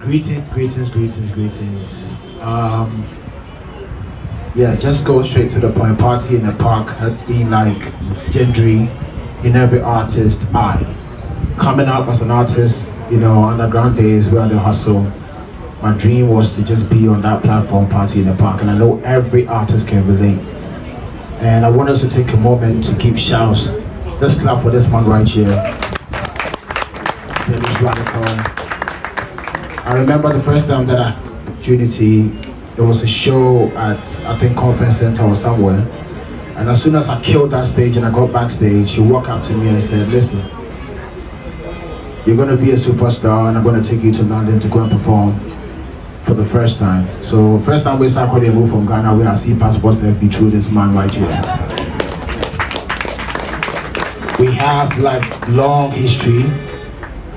Greetings. Yeah, just go straight to the point. Party in the park has been like legendary in every artist's eye. Coming up as an artist, underground days, we had the hustle. My dream was to just be on that platform, Party in the Park, and I know every artist can relate. And I want us to take a moment to give shouts. Let's clap for this man right here. Dennis Radical. I remember the first time that I had the opportunity, there was a show at, I think, Conference Center or somewhere. And as soon as I killed that stage and I got backstage, he walked up to me and said, listen, you're going to be a superstar and I'm going to take you to London to go and perform for the first time. So first time we Sarkodie moved from Ghana, where I see passports left be through this man right here. We have like long history.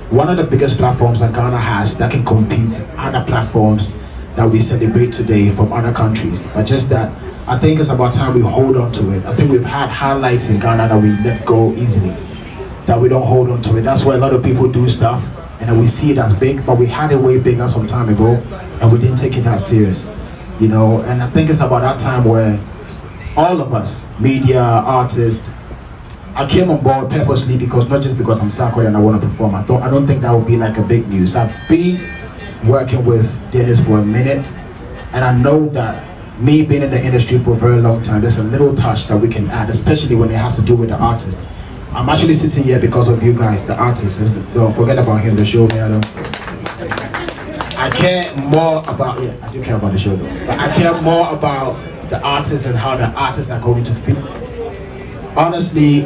One of the biggest platforms that Ghana has that can compete other platforms that we celebrate today from other countries. But just that, I think it's about time we hold on to it. I think we've had highlights in Ghana that we let go easily, that we don't hold on to it. That's why a lot of people do stuff and then we see it as big, but we had it way bigger some time ago and we didn't take it that serious. And I think it's about that time where all of us, media, artists, I came on board purposely because not just because I'm Sarkodie and I want to perform. I don't think that would be like a big news. I've been working with Dennis for a minute, and I know that me being in the industry for a very long time, there's a little touch that we can add, especially when it has to do with the artist. I'm actually sitting here because of you guys, the artists. Don't forget about him, the show, man. I care more about, I do care about the show though, but I care more about the artists and how the artists are going to feel. Honestly,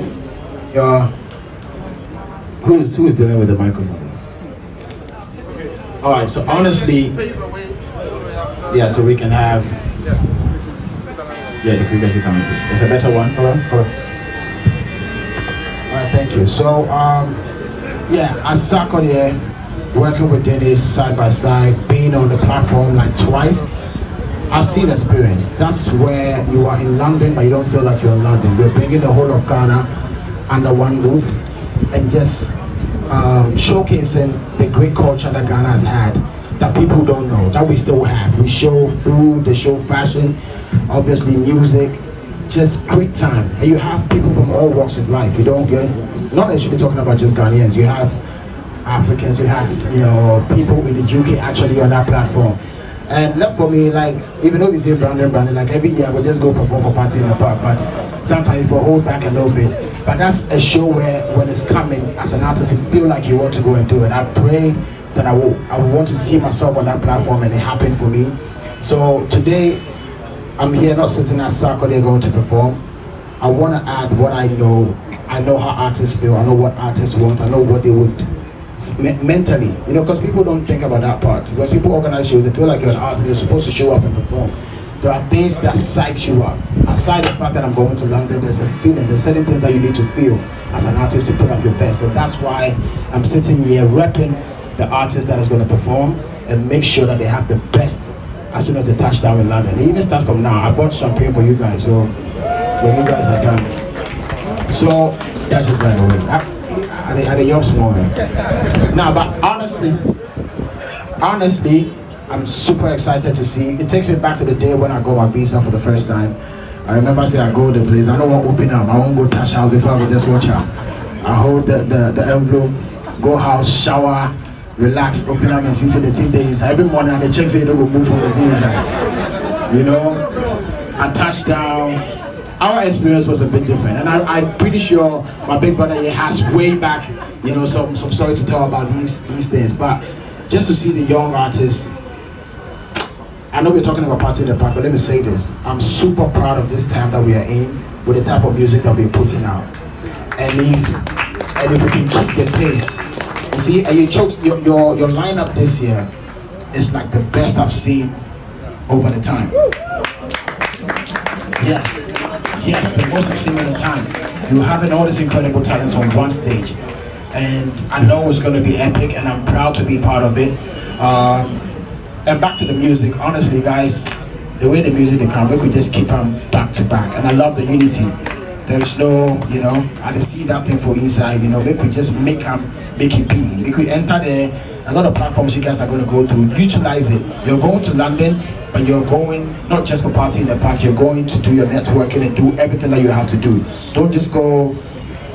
who is dealing with the microphone? All right, so honestly, so we can have, the figures are coming through. It's a better one. All right, thank you. So, as Sarkodie, working with Dennis side by side, being on the platform like twice, I've seen experience. That's where you are in London, but you don't feel like you're in London. We're bringing the whole of Ghana under one roof and just showcasing the great culture that Ghana has had that people don't know, that we still have. We show food, they show fashion, obviously music, just great time. And you have people from all walks of life. You don't get, not that you should be talking about just Ghanaians, you have Africans, you have people in the UK actually on that platform. And left for me, like, even though we say Brandon, like every year we just go perform for Party in the Park, but sometimes we hold back a little bit. But that's a show where when it's coming, as an artist, you feel like you want to go and do it. I pray that I will want to see myself on that platform, and it happened for me. So today, I'm here not sitting as Sarkodie going to perform. I want to add what I know. I know how artists feel. I know what artists want. I know what they would mentally, because people don't think about that part. When people organize shows, they feel like you're an artist, you're supposed to show up and perform. There are things that psych you up. Aside the fact that I'm going to London, there's a feeling, there's certain things that you need to feel as an artist to put up your best. And that's why I'm sitting here repping the artist that is going to perform and make sure that they have the best as soon as they touch down in London. They even start from now. I bought champagne for you guys, so when you guys are done. So that's just by the way. Are they young small? Now, but honestly, I'm super excited to see. It takes me back to the day when I got my visa for the first time. I remember saying I go to the place, I don't want to open up, I won't go touch house before I go just watch out. I hold the envelope, go house, shower, relax, open up and see the thing days. Every morning I check say they don't go move from the things. I touched down. Our experience was a bit different, and I'm pretty sure my big brother here has way back, some stories to tell about these things. But just to see the young artists, I know we're talking about Party in the Park, but let me say this: I'm super proud of this time that we are in with the type of music that we're putting out, and if we can keep the pace, you see, and your lineup this year is like the best I've seen over the time. Yes, the most I've seen in a time. You're having all these incredible talents on one stage, and I know it's going to be epic, and I'm proud to be part of it. And back to the music, honestly guys, the way the music they come, we could just keep them back to back, and I love the unity There is no, I didn't see that thing for inside, make we just make it be. Make we enter there. A lot of platforms you guys are going to go to, utilize it. You're going to London, but you're going not just for party in the park, you're going to do your networking and do everything that you have to do. Don't just go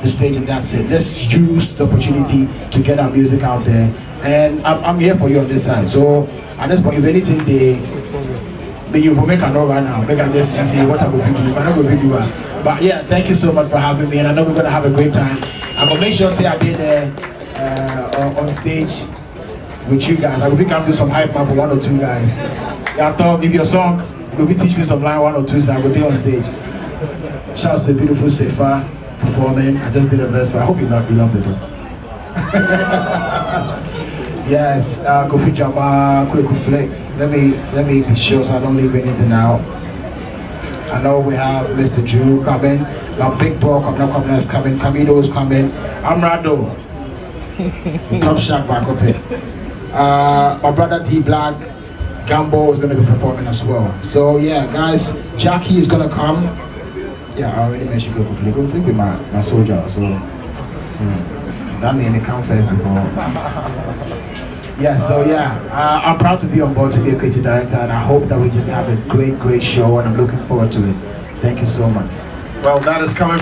the stage and that's it. Let's use the opportunity to get our music out there. And I'm here for you on this side. So at this point, if anything, you will make a note right now. Make I just see what I will do. But yeah, thank you so much for having me, and I know we're gonna have a great time. I'm gonna make sure say I be there on stage with you guys. Like if we can do some hype man for one or two guys. Yeah, I thought if your song, will be teach me some line one or two, so I will be on stage. Shout out to the beautiful Sefa performing. I just did a verse for. I hope you loved it. Yes, Kofi Jama, quick flick. Let me be sure so I don't leave anything out. I know we have Mr. Drew coming, our big bro coming is coming, Camido's coming, I'm Rado. Top Shack back up here. My brother D Black, Gambo is gonna be performing as well. So yeah, guys, Jackie is gonna come. Yeah, I already mentioned Go Flick. Go Flick with my soldier, so that means they come first before. Yeah, so yeah, I'm proud to be on board to be a creative director, and I hope that we just have a great show, and I'm looking forward to it. Thank you so much. Well, that is coming